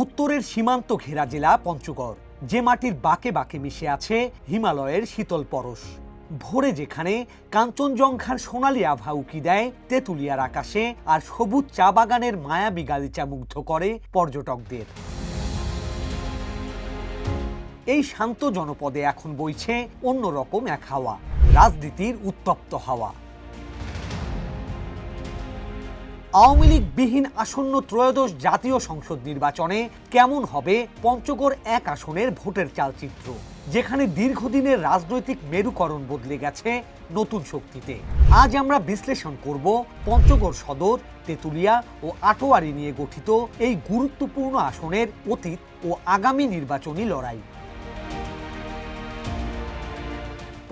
উত্তরের সীমান্ত ঘেরা জেলা পঞ্চগড়, যে মাটির বাঁকে বাঁকে মিশে আছে হিমালয়ের শীতল পরশ। ভোরে যেখানে কাঞ্চনজঙ্ঘার সোনালি আভা উকি দেয় তেঁতুলিয়ার আকাশে, আর সবুজ চা বাগানের মায়াবী গালিচা মুগ্ধ করে পর্যটকদের। এই শান্ত জনপদে এখন বইছে অন্যরকম এক হাওয়া, রাজনীতির উত্তপ্ত হাওয়া। আওয়ামী লীগ বিহীন আসন্ন ত্রয়োদশ জাতীয় সংসদ নির্বাচনে কেমন হবে পঞ্চগড় এক আসনের ভোটের চালচিত্র, যেখানে দীর্ঘদিনের রাজনৈতিক মেরুকরণ বদলে গেছে নতুন শক্তিতে। আজ আমরা বিশ্লেষণ করব পঞ্চগড় সদর, তেঁতুলিয়া ও আটোয়ারি নিয়ে গঠিত এই গুরুত্বপূর্ণ আসনের অতীত ও আগামী নির্বাচনী লড়াই।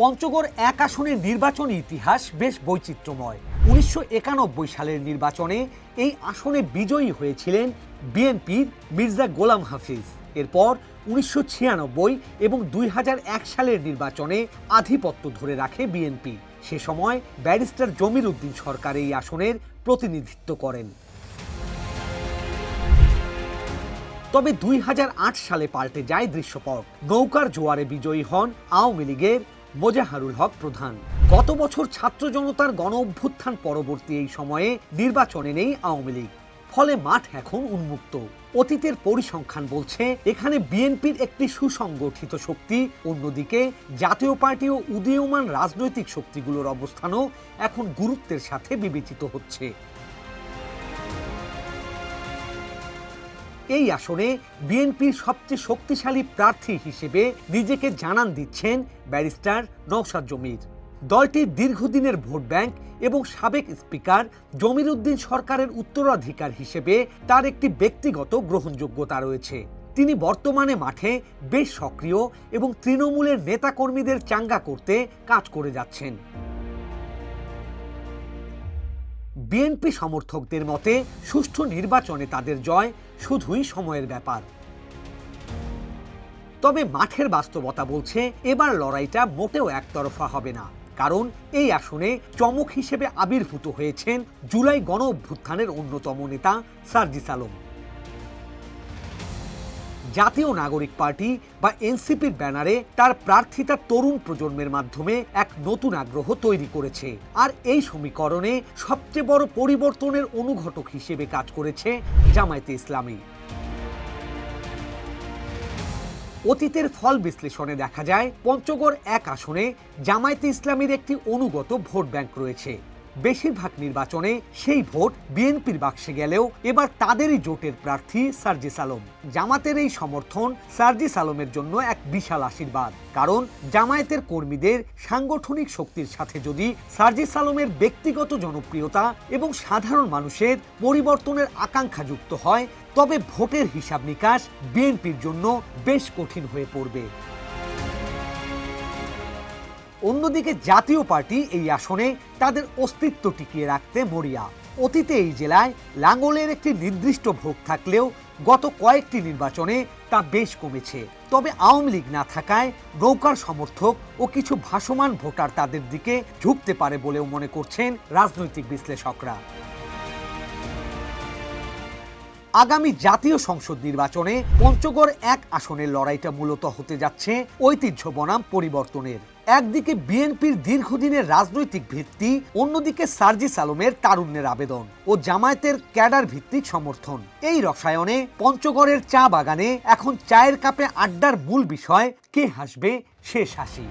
পঞ্চগড় এক আসনের নির্বাচনী ইতিহাস বেশ বৈচিত্র্যময়। 1991 সালের নির্বাচনে এই আসনে বিজয়ী হয়েছিলেন বিএনপির মির্জা গোলাম হাফিজ। এরপর 1996 এবং 2001 সালের নির্বাচনে আধিপত্য ধরে রাখে বিএনপি। সে সময় ব্যারিস্টার জমির উদ্দিন সরকার এই আসনের প্রতিনিধিত্ব করেন। তবে 2008 সালে পাল্টে যায় দৃশ্যপট। নৌকার জোয়ারে বিজয়ী হন আওয়ামী লীগের মোজাহারুল হক প্রধান। গত বছর ছাত্র জনতার গণ অভ্যুত্থান পরবর্তী এই সময়ে নির্বাচনে নেই আওয়ামী লীগ, ফলে মাঠ এখন উন্মুক্ত। অতীতের পরিসংখ্যান বলছে এখানে বিএনপির একটি সুসংগঠিত শক্তি, অন্যদিকে জাতীয় পার্টি ও উদীয়মান রাজনৈতিক শক্তিগুলোর অবস্থানও এখন গুরুত্বের সাথে বিবেচিত হচ্ছে। এই আসনে বিএনপির সবচেয়ে শক্তিশালী প্রার্থী হিসেবে নিজেকে জানান দিচ্ছেন ব্যারিস্টার নওশাদ জমির। দলটির দীর্ঘদিনের ভোট ব্যাংক এবং সাবেক স্পিকার জমির উদ্দিন সরকারের উত্তরাধিকার হিসেবে তার একটি ব্যক্তিগত গ্রহণযোগ্যতা রয়েছে। তিনি বর্তমানে মাঠে বেশ সক্রিয় এবং তৃণমূলের নেতাকর্মীদের চাঙ্গা করতে কাজ করে যাচ্ছেন। বিএনপি সমর্থকদের মতে সুষ্ঠু নির্বাচনে তাদের জয় শুধুই সময়ের ব্যাপার। তবে মাঠের বাস্তবতা বলছে এবার লড়াইটা মোটেও একতরফা হবে না, কারণ এই আসনে চমক হিসেবে আবির্ভূত হয়েছেন জুলাই গণ অভ্যুত্থানের অন্যতম নেতা সার্জিস আলম। জাতীয় নাগরিক পার্টি বা এনসিপির ব্যানারে তার প্রার্থিতা তরুণ প্রজন্মের মাধ্যমে এক নতুন আগ্রহ তৈরি করেছে। আর এই সমীকরণে সবচেয়ে বড় পরিবর্তনের অনুঘটক হিসেবে কাজ করেছে জামায়াতে ইসলামী। অতীতের ফল বিশ্লেষণে দেখা যায় পঞ্চগড় এক আসনে জামায়াতে ইসলামীর একটি অনুগত ভোট ব্যাংক রয়েছে। বেশিরভাগ নির্বাচনে সেই ভোট বিএনপির বাক্সে গেলেও এবার তাদেরই জোটের প্রার্থী সার্জিস আলম। জামাতের এই সমর্থন সার্জিস আলমের জন্য এক বিশাল আশীর্বাদ, কারণ জামায়াতের কর্মীদের সাংগঠনিক শক্তির সাথে যদি সার্জিস আলমের ব্যক্তিগত জনপ্রিয়তা এবং সাধারণ মানুষের পরিবর্তনের আকাঙ্ক্ষা যুক্ত হয়, তবে ভোটের হিসাব নিকাশ বিএনপির জন্য বেশ কঠিন হয়ে পড়বে। অন্যদিকে জাতীয় পার্টি এই আসনে তাদের অস্তিত্ব টিকিয়ে রাখতে মরিয়া। অতীতে এই জেলায় লাঙ্গলের একটি নির্দিষ্ট ভোট থাকলেও গত কয়েকটি নির্বাচনে তা বেশ কমেছে। তবে আওয়ামী লীগ না থাকায় নৌকার সমর্থক ও কিছু ভাসমান ভোটার তাদের দিকে ঝুঁকতে পারে বলেও মনে করছেন রাজনৈতিক বিশ্লেষকরা। আগামী জাতীয় সংসদ নির্বাচনে পঞ্চগড় এক আসনের লড়াইটা মূলত হতে যাচ্ছে ঐতিহ্য বনাম পরিবর্তনের। একদিকে বিএনপির দীর্ঘদিনের রাজনৈতিক ভিত্তি, অন্যদিকে সার্জিস আলমের তারুণ্যের আবেদন ও জামায়াতের ক্যাডার ভিত্তিক সমর্থন। এই রসায়নে পঞ্চগড়ের চা বাগানে এখন চায়ের কাপে আড্ডার মূল বিষয় কে হাসবে শেষ হাসি।